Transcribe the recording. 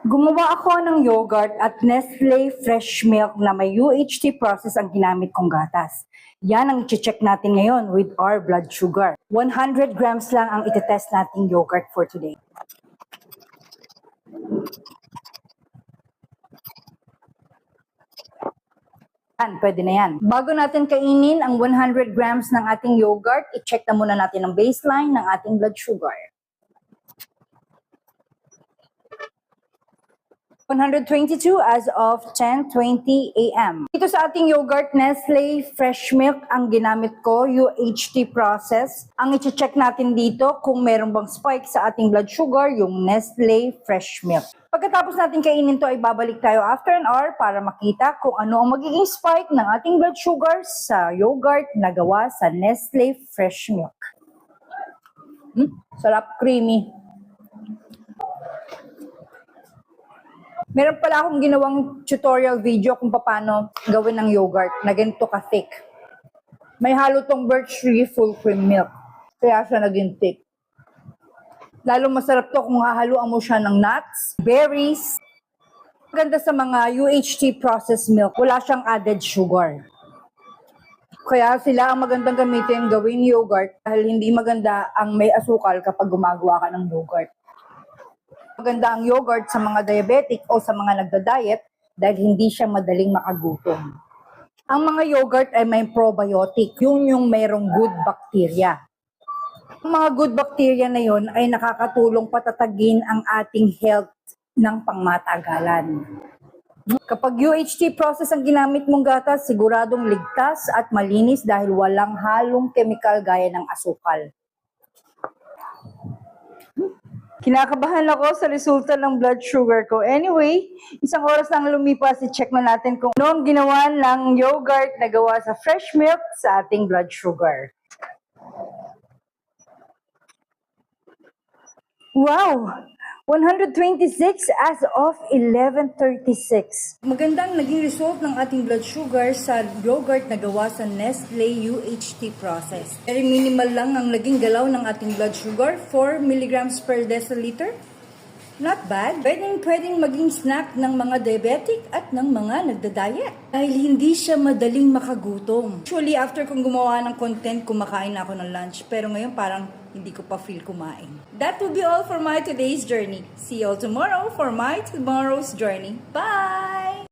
Gumawa ako ng yogurt at Nestle fresh milk na may UHT process ang ginamit kong gatas. Yan ang i-check natin ngayon with our blood sugar. 100 grams lang ang itetest nating yogurt for today. Pwede na yan. Bago natin kainin ang 100 grams ng ating yogurt, i-check na muna natin ang baseline ng ating blood sugar. 122 as of 10:20 a.m. Dito sa ating yogurt, Nestle fresh milk ang ginamit ko, UHT process. Ang i-check natin dito kung meron bang spike sa ating blood sugar, yung Nestle fresh milk. Pagkatapos natin kainin to ay babalik tayo after an hour para makita kung ano ang magiging spike ng ating blood sugar sa yogurt na gawa sa Nestle fresh milk. Sarap, creamy. Meron pala akong ginawang tutorial video kung paano gawin ng yogurt na ganito ka-thick. May halo tong birch tree full cream milk. Kaya siya naging thick. Lalo masarap to kung hahaluan mo siya ng nuts, berries. Maganda sa mga UHT processed milk, wala siyang added sugar. Kaya sila ang magandang gamitin gawin yogurt dahil hindi maganda ang may asukal kapag gumagawa ka ng yogurt. Maganda ang yogurt sa mga diabetic o sa mga nagda-diet dahil hindi siya madaling makagutom. Ang mga yogurt ay may probiotic, yung mayroong good bacteria. Ang mga good bacteria na yon ay nakakatulong patatagin ang ating health ng pangmatagalan. Kapag UHT process ang ginamit mong gatas, siguradong ligtas at malinis dahil walang halong chemical gaya ng asukal. Kinakabahan ako sa resulta ng blood sugar ko. Anyway, isang oras lang lumipas, i-check na natin kung ano ang ginawa ng yogurt na gawa sa fresh milk sa ating blood sugar. Wow! 126 as of 11:36. Magandang naging result ng ating blood sugar sa yogurt na gawa sa Nestle UHT process. Very minimal lang ang naging galaw ng ating blood sugar, 4 mg per deciliter. Not bad. Pwedeng maging snack ng mga diabetic at ng mga nagda-diet. Dahil hindi siya madaling makagutom. Actually, after kong gumawa ng content, kumakain na ako ng lunch. Pero ngayon parang hindi ko pa feel kumain. That will be all for my today's journey. See you all tomorrow for my tomorrow's journey. Bye!